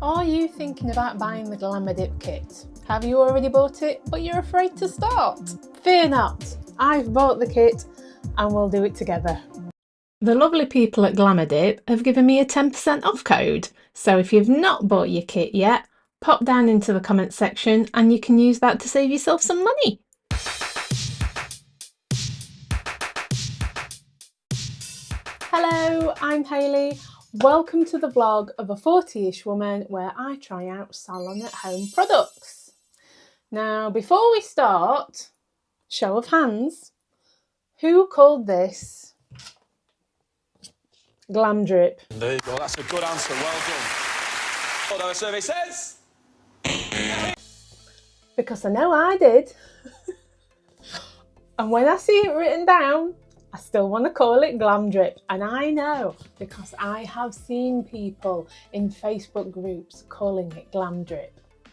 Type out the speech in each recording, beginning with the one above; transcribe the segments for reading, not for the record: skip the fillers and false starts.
Are you thinking about buying the GLAMRDIP kit? Have you already bought it, but you're afraid to start? Fear not, I've bought the kit and we'll do it together. The lovely people at GLAMRDIP have given me a 10% off code, so if you've not bought your kit yet, pop down into the comments section and you can use that to save yourself some money. Hello, I'm Hayley. Welcome to the vlog of a 40-ish woman where I try out salon at home products. Now, before we start, show of hands, who called this GLAMRDIP? There you go, that's a good answer, well done. What our survey says? Because I know I did. And when I see it written down, I still want to call it GLAMRDIP. And I know because I have seen people in Facebook groups calling it GLAMRDIP.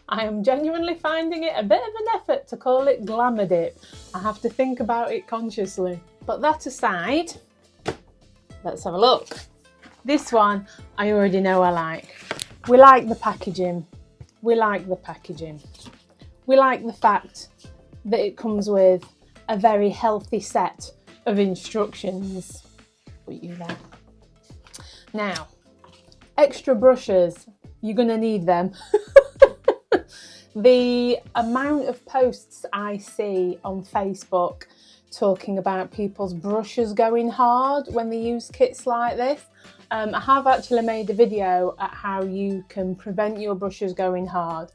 I am genuinely finding it a bit of an effort to call it GLAMRDIP. I have to think about it consciously. But that aside, let's have a look. This one I already know I like. We like the packaging. We like the packaging. We like the fact that it comes with a very healthy set of instructions. Put you there. Now, extra brushes, you're gonna need them. The amount of posts I see on Facebook talking about people's brushes going hard when they use kits like this. I have actually made a video at how you can prevent your brushes going hard,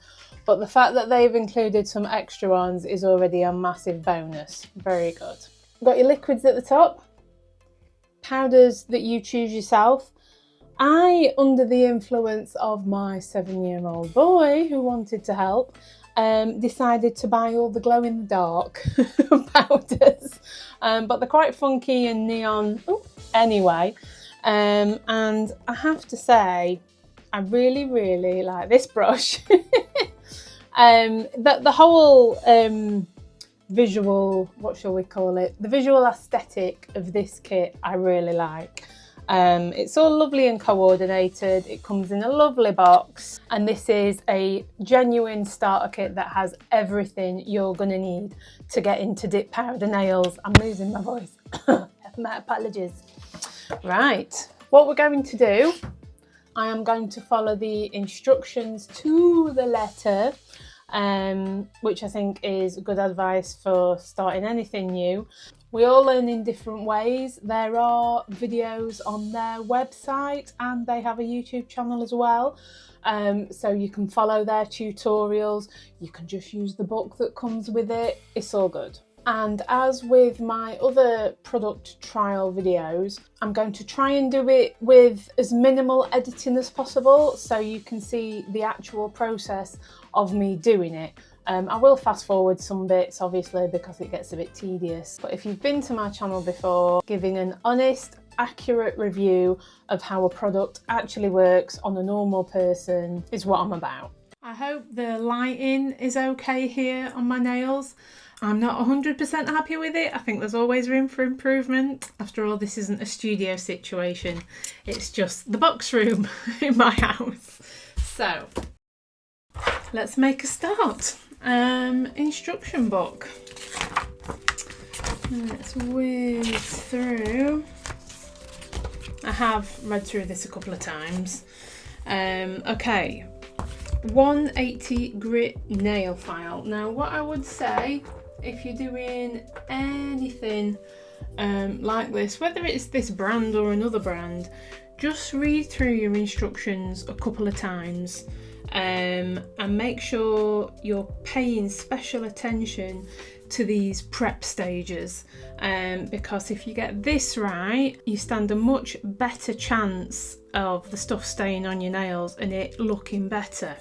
but the fact that they've included some extra ones is already a massive bonus. Very good. Got your liquids at the top, powders that you choose yourself. I, under the influence of my 7-year-old boy who wanted to help, decided to buy all the glow-in-the-dark powders, but they're quite funky and neon anyway. And I have to say, I really like this brush. The whole visual, what shall we call it? The visual aesthetic of this kit I really like. It's all lovely and coordinated. It comes in a lovely box, and this is a genuine starter kit that has everything you're gonna need to get into dip powder nails. I'm losing my voice. My apologies. Right, what we're going to do, I am going to follow the instructions to the letter, which I think is good advice for starting anything new. We all learn in different ways. There are videos on their website and they have a YouTube channel as well. So you can follow their tutorials. You can just use the book that comes with it. It's all good. And as with my other product trial videos, I'm going to try and do it with as minimal editing as possible so you can see the actual process of me doing it. I will fast forward some bits obviously because it gets a bit tedious, but if you've been to my channel before, giving an honest, accurate review of how a product actually works on a normal person is what I'm about. I hope the lighting is okay here on my nails. I'm not 100% happy with it. I think there's always room for improvement. After all, this isn't a studio situation. It's just the box room in my house. So, let's make a start. Instruction book. Let's whiz through. I have read through this a couple of times. Okay. 180 grit nail file. Now, what I would say, if you're doing anything like this, whether it's this brand or another brand, just read through your instructions a couple of times and make sure you're paying special attention to these prep stages, because if you get this right, you stand a much better chance of the stuff staying on your nails and it looking better.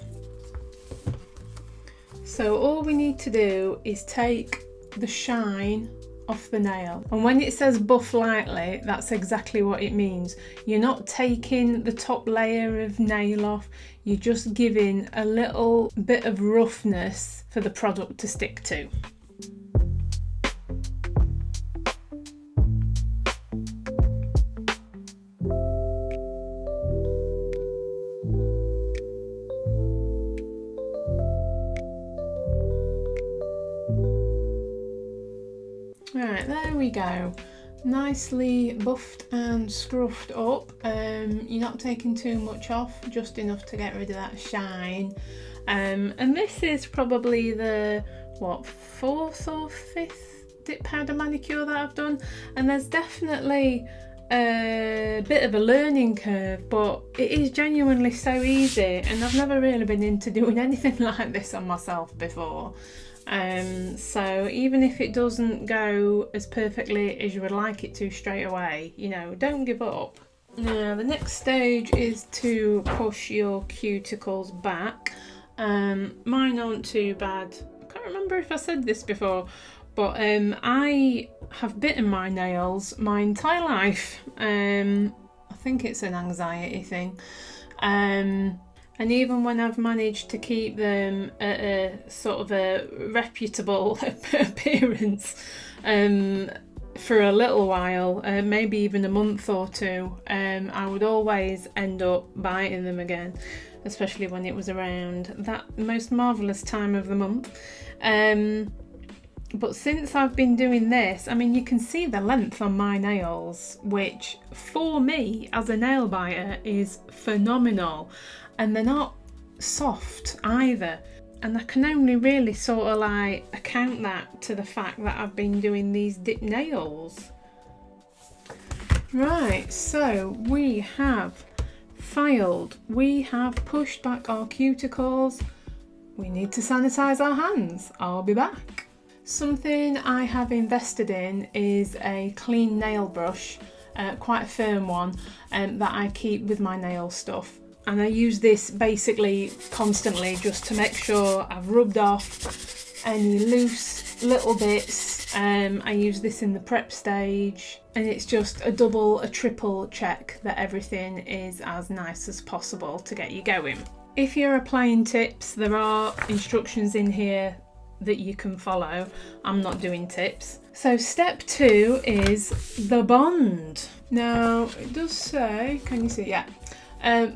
So all we need to do is take the shine off the nail, and when it says buff lightly, that's exactly what it means. You're not taking the top layer of nail off, you're just giving a little bit of roughness for the product to stick to. Right, there we go. Nicely buffed and scruffed up. You're not taking too much off, just enough to get rid of that shine. And this is probably the, what, 4th or 5th dip powder manicure that I've done, and there's definitely a bit of a learning curve, but it is genuinely so easy, and I've never really been into doing anything like this on myself before. So even if it doesn't go as perfectly as you would like it to straight away, you know, don't give up. Now the next stage is to push your cuticles back. Mine aren't too bad. I can't remember if I said this before, but I have bitten my nails my entire life. I think it's an anxiety thing. And even when I've managed to keep them at a sort of a reputable appearance for a little while, maybe even a month or two, I would always end up biting them again, especially when it was around that most marvellous time of the month. But since I've been doing this, I mean, you can see the length on my nails, which for me as a nail biter is phenomenal. And they're not soft either. And I can only really sort of like account that to the fact that I've been doing these dip nails. Right, so we have filed, we have pushed back our cuticles. We need to sanitize our hands. I'll be back. Something I have invested in is a clean nail brush, quite a firm one, that I keep with my nail stuff. And I use this basically constantly just to make sure I've rubbed off any loose little bits. I use this in the prep stage, and it's just a double, a triple check that everything is as nice as possible to get you going. If you're applying tips, there are instructions in here that you can follow. I'm not doing tips. So step 2 is the bond. Now it does say, can you see? Yeah.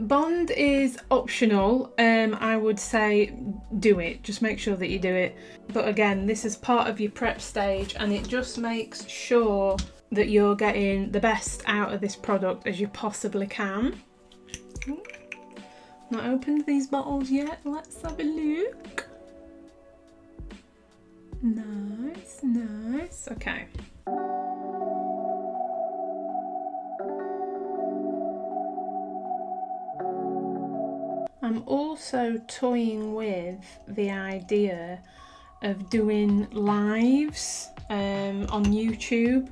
Bond is optional. I would say do it, just make sure that you do it. But again, this is part of your prep stage, and it just makes sure that you're getting the best out of this product as you possibly can. Not opened these bottles yet, let's have a look. Nice, nice, okay. I'm also toying with the idea of doing lives on YouTube.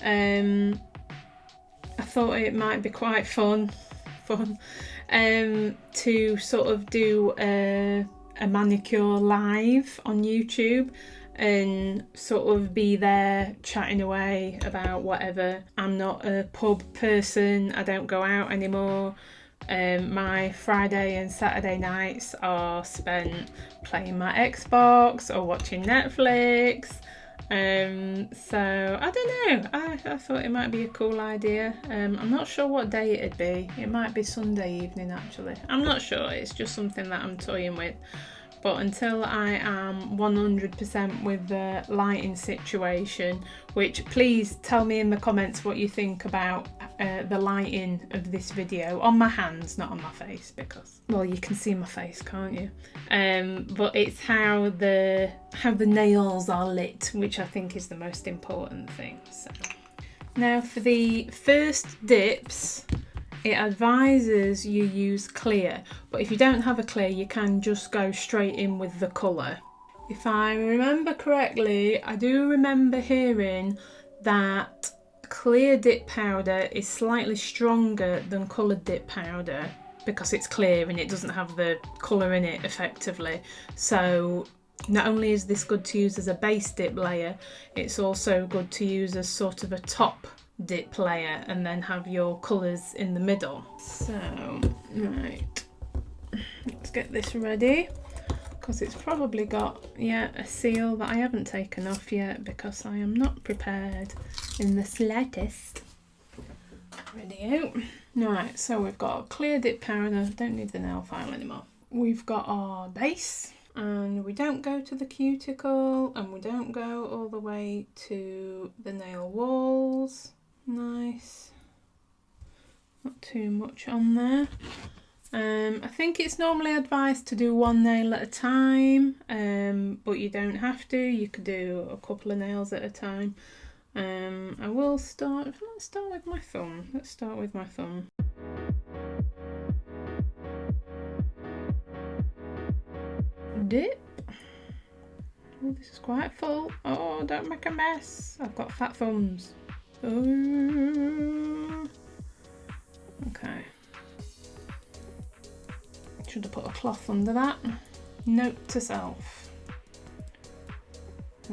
I thought it might be quite fun to sort of do a manicure live on YouTube and sort of be there chatting away about whatever. I'm not a pub person, I don't go out anymore. My Friday and Saturday nights are spent playing my Xbox or watching Netflix. So I don't know, I thought it might be a cool idea. I'm not sure what day it'd be. It might be Sunday evening actually. I'm not sure, it's just something that I'm toying with. But until I am 100% with the lighting situation, which please tell me in the comments what you think about the lighting of this video on my hands, not on my face, because, well, you can see my face, can't you? But it's how the nails are lit, which I think is the most important thing. So now for the first dips, it advises you use clear, but if you don't have a clear, you can just go straight in with the colour. If I remember correctly, I do remember hearing that clear dip powder is slightly stronger than coloured dip powder because it's clear and it doesn't have the colour in it effectively. So not only is this good to use as a base dip layer, it's also good to use as sort of a top dip layer and then have your colours in the middle. So, right, let's get this ready, because it's probably got, yeah, a seal that I haven't taken off yet because I am not prepared in the slightest. Ready out. Right, so we've got clear dip powder, don't need the nail file anymore. We've got our base, And we don't go to the cuticle, and we don't go all the way to the nail walls. Nice. Not too much on there. I think it's normally advised to do one nail at a time, but you don't have to. You could do a couple of nails at a time. I will start, let's start with my thumb. Let's start with my thumb. Dip. Oh, this is quite full. Oh, don't make a mess. I've got fat thumbs. Oh. Okay. Should have put a cloth under that. Note to self.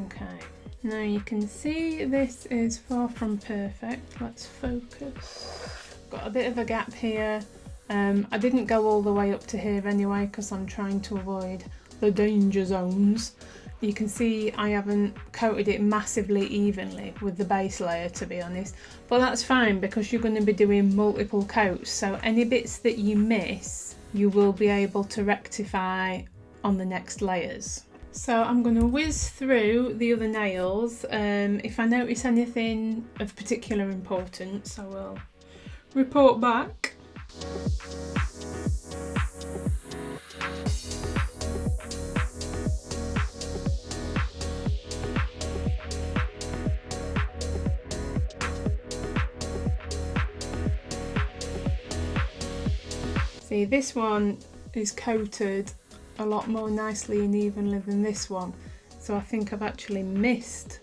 Okay. Now you can see this is far from perfect. Let's focus. Got a bit of a gap here. I didn't go all the way up to here anyway because I'm trying to avoid the danger zones. You can see I haven't coated it massively evenly with the base layer, to be honest, but that's fine because you're going to be doing multiple coats, so any bits that you miss you will be able to rectify on the next layers. So I'm going to whiz through the other nails. If I notice anything of particular importance I will report back. See, this one is coated a lot more nicely and evenly than this one, so I think I've actually missed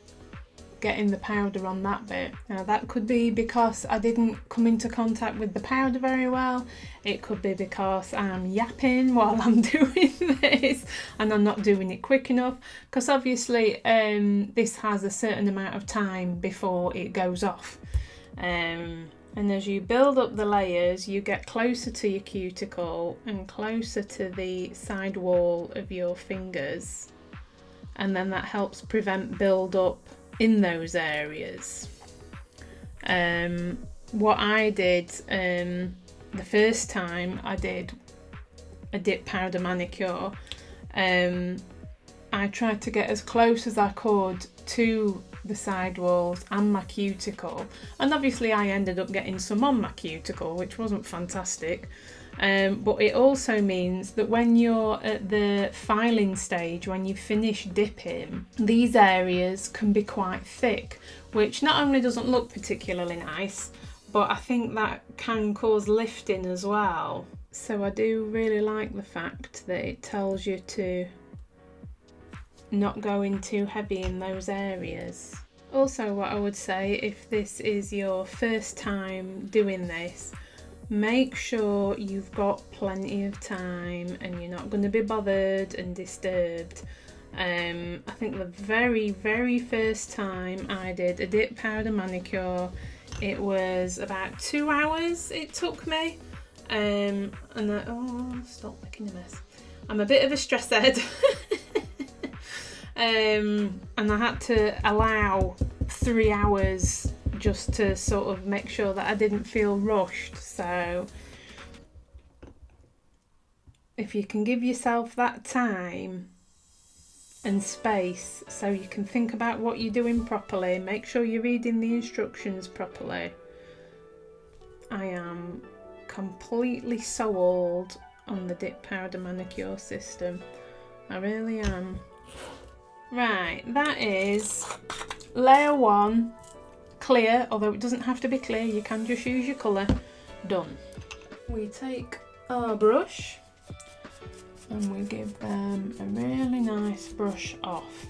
getting the powder on that bit. Now that could be because I didn't come into contact with the powder very well. It could be because I'm yapping while I'm doing this and I'm not doing it quick enough, because obviously this has a certain amount of time before it goes off. And as you build up the layers, you get closer to your cuticle and closer to the side wall of your fingers. And then that helps prevent build up in those areas. What I did the first time I did a dip powder manicure, I tried to get as close as I could to the side walls and my cuticle, and obviously I ended up getting some on my cuticle, which wasn't fantastic, but it also means that when you're at the filing stage, when you finish dipping, these areas can be quite thick, which not only doesn't look particularly nice, but I think that can cause lifting as well. So I do really like the fact that it tells you to not go in too heavy in those areas. Also, what I would say, if this is your first time doing this, make sure you've got plenty of time and you're not going to be bothered and disturbed. I think the very first time I did a dip powder manicure, it was about 2 hours it took me, and oh, stop making a mess. I'm a bit of a stress head. And I had to allow 3 hours just to sort of make sure that I didn't feel rushed. So if you can give yourself that time and space so you can think about what you're doing properly, make sure you're reading the instructions properly. I am completely sold on the dip powder manicure system. I really am. Right, that is layer 1, clear, although it doesn't have to be clear, you can just use your colour. Done. We take our brush and we give them a really nice brush off.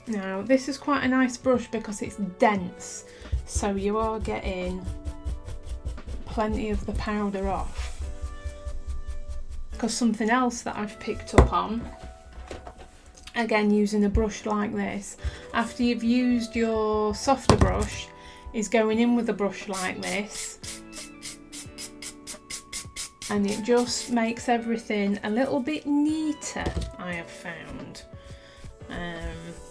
Now this is quite a nice brush because it's dense, so you are getting plenty of the powder off. Because something else that I've picked up on, again using a brush like this, after you've used your softer brush, is going in with a brush like this, and it just makes everything a little bit neater, I have found.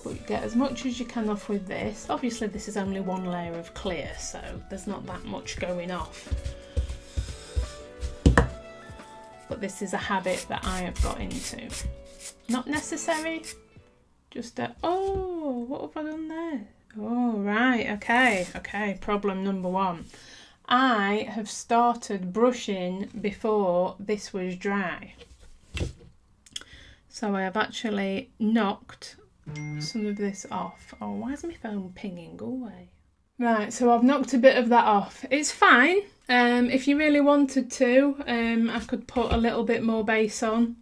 But you get as much as you can off with this. Obviously this is only one layer of clear, so there's not that much going off. but this is a habit that I have got into. Not necessary, just a, oh, what have I done there? Oh, right, okay, problem number one. I have started brushing before this was dry. So I have actually knocked some of this off. Oh, why is my phone pinging? Go away. Right, so I've knocked a bit of that off. It's fine. If you really wanted to, I could put a little bit more base on.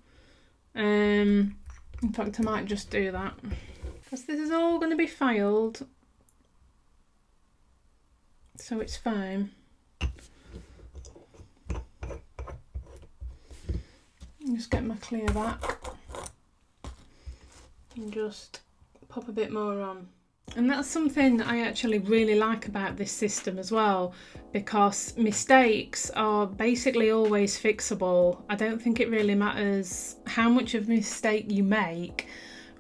In fact, I might just do that. Because this is all going to be filed. So it's fine. Just get my clear back. And just pop a bit more on. And that's something I actually really like about this system as well, because mistakes are basically always fixable. I don't think it really matters how much of a mistake you make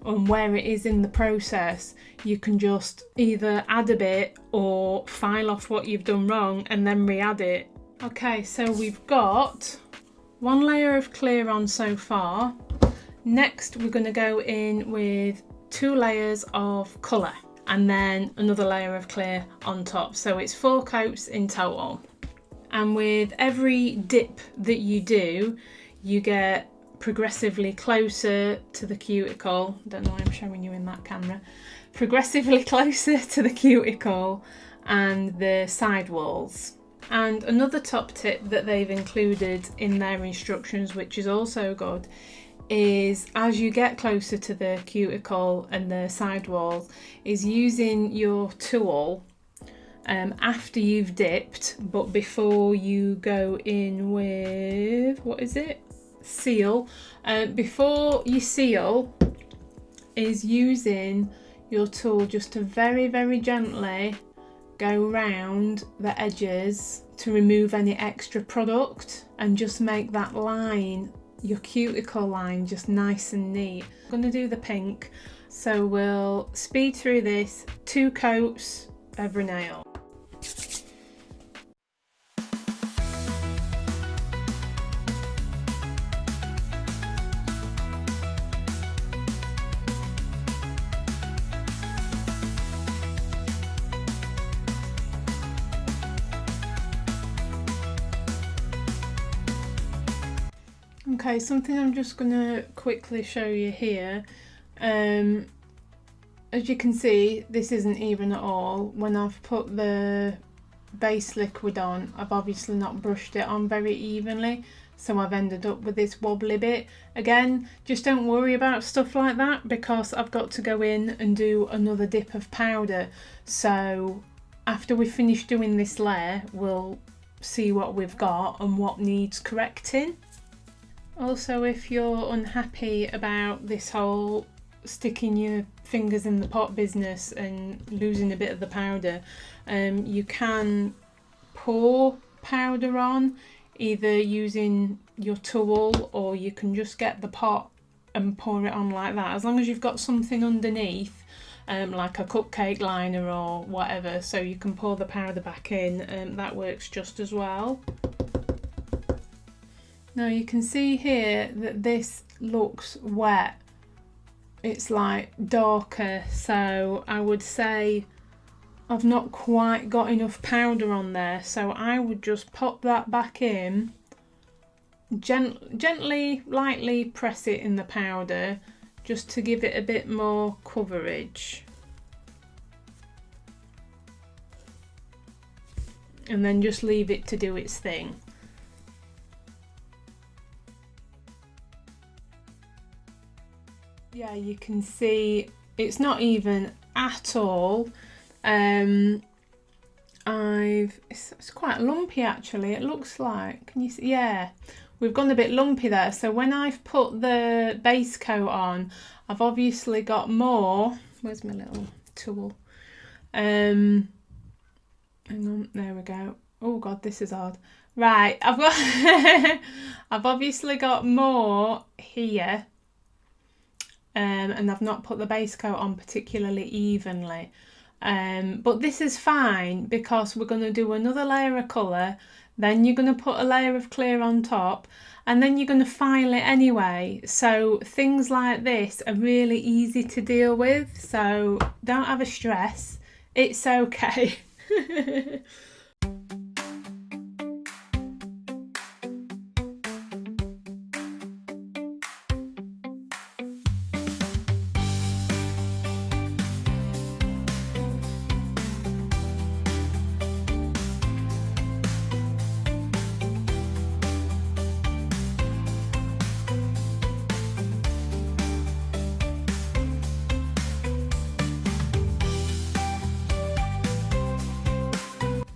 and where it is in the process. You can just either add a bit or file off what you've done wrong and then re-add it. Okay, so we've got one layer of clear on so far. Next, we're going to go in with 2 layers of colour and then another layer of clear on top. So it's 4 coats in total. And with every dip that you do, you get progressively closer to the cuticle. Don't know why I'm showing you in that camera. Progressively closer to the cuticle and the side walls. And another top tip that they've included in their instructions, which is also good, is as you get closer to the cuticle and the side walls, is using your tool after you've dipped, but before you go in with, what is it? Seal. Before you seal, is using your tool just to very, very gently go round the edges to remove any extra product and just make that line, your cuticle line, just nice and neat. I'm going to do the pink, so we'll speed through this, 2 coats every nail. Okay, something I'm just going to quickly show you here. As you can see, this isn't even at all. When I've put the base liquid on, I've obviously not brushed it on very evenly, so I've ended up with this wobbly bit. Again, just don't worry about stuff like that, because I've got to go in and do another dip of powder. So after we finish doing this layer, we'll see what we've got and what needs correcting. Also, if you're unhappy about this whole sticking your fingers in the pot business and losing a bit of the powder, you can pour powder on, either using your tool, or you can just get the pot and pour it on like that, as long as you've got something underneath, like a cupcake liner or whatever, so you can pour the powder back in. That works just as well. Now you can see here that this looks wet. It's like darker, so I would say I've not quite got enough powder on there, so I would just pop that back in, gently, lightly press it in the powder just to give it a bit more coverage. And then just leave it to do its thing. Yeah, you can see it's not even at all. It's quite lumpy actually, it looks like. Can you see? Yeah, we've gone a bit lumpy there. So when I've put the base coat on, I've obviously got more. Where's my little tool? Hang on, there we go. Oh god, this is odd. Right, I've got I've obviously got more here. And I've not put the base coat on particularly evenly, but this is fine because we're going to do another layer of colour, then you're going to put a layer of clear on top, and then you're going to file it anyway. So things like this are really easy to deal with, so don't have a stress, it's okay.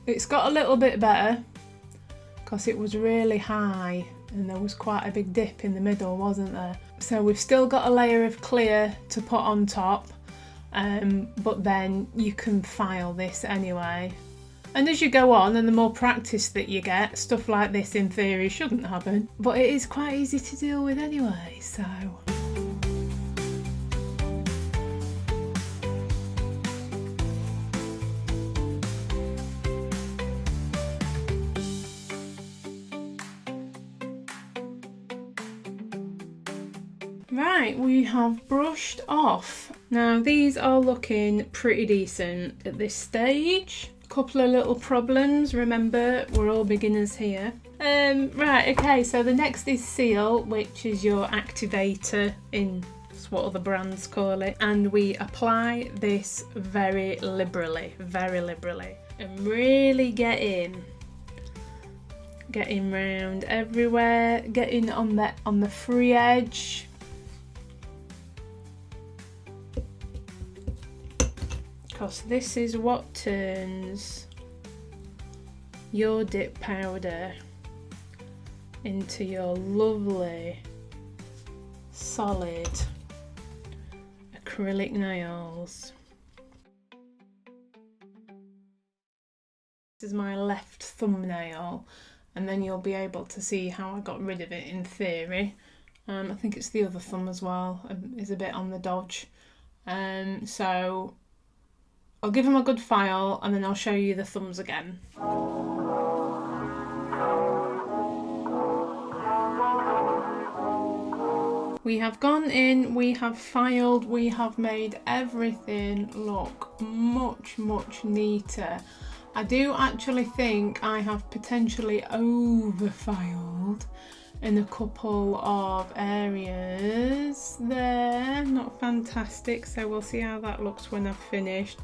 It's got a little bit better because it was really high and there was quite a big dip in the middle, wasn't there? So we've still got a layer of clear to put on top, but then you can file this anyway. And as you go on and the more practice that you get, stuff like this in theory shouldn't happen, but it is quite easy to deal with anyway, so. Right, we have brushed off. Now these are looking pretty decent at this stage. Couple of little problems, remember we're all beginners here. Right, okay, so the next is seal, which is your activator in what other brands call it, and we apply this very liberally, and really getting round everywhere, getting on the free edge. Because this is what turns your dip powder into your lovely solid acrylic nails. This is my left thumbnail, and then you'll be able to see how I got rid of it in theory. I think it's the other thumb as well, is a bit on the dodge. So I'll give them a good file and then I'll show you the thumbs again. We have gone in, we have filed, we have made everything look much neater. I do actually think I have potentially over-filed in a couple of areas there, not fantastic, so we'll see how that looks when I've finished.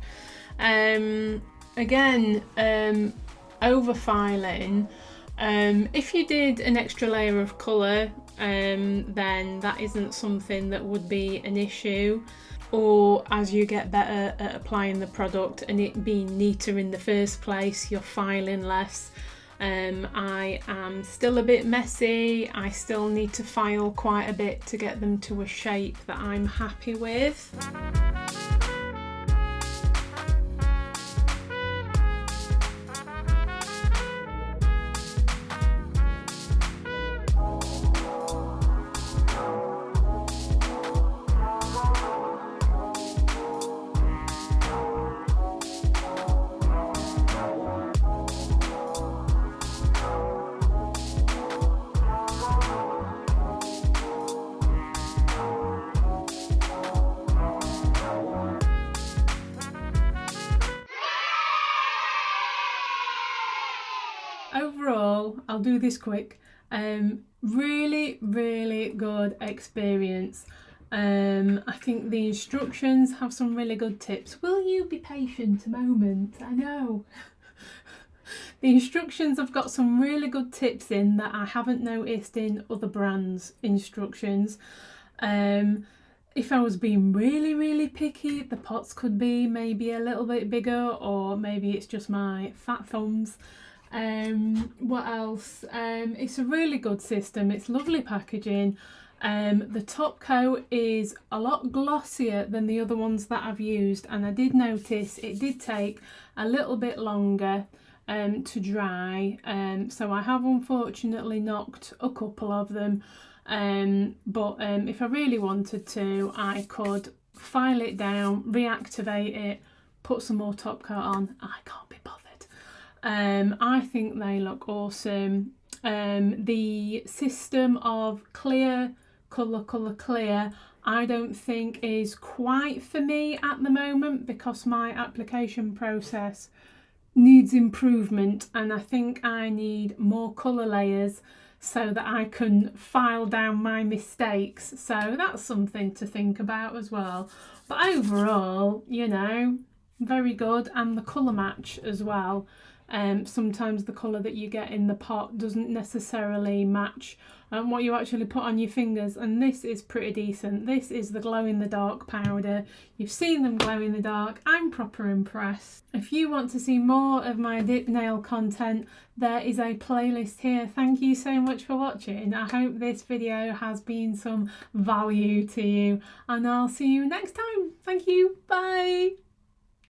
Again, over filing, if you did an extra layer of colour, then that isn't something that would be an issue, or as you get better at applying the product and it being neater in the first place, you're filing less. I am still a bit messy. I still need to file quite a bit to get them to a shape that I'm happy with. Overall, I'll do this quick, really good experience. I think the instructions have some really good tips. Will you be patient a moment? I know. The instructions have got some really good tips in that I haven't noticed in other brands' instructions. If I was being really picky, the pots could be maybe a little bit bigger, or maybe it's just my fat thumbs. What else? It's a really good system. It's lovely packaging. The top coat is a lot glossier than the other ones that I've used, and I did notice it did take a little bit longer to dry, so I have unfortunately knocked a couple of them, but if I really wanted to, I could file it down, reactivate it, put some more top coat on. I can't be bothered. I think they look awesome. The system of clear, colour, clear, I don't think is quite for me at the moment because my application process needs improvement, and I think I need more colour layers so that I can file down my mistakes. So that's something to think about as well. But overall, you know, very good, and the colour match as well. Sometimes the colour that you get in the pot doesn't necessarily match what you actually put on your fingers, and this is pretty decent. This is the glow in the dark powder. You've seen them glow in the dark. I'm proper impressed. If you want to see more of my dip nail content, there is a playlist here. Thank you so much for watching. I hope this video has been some value to you, and I'll see you next time. Thank you. Bye.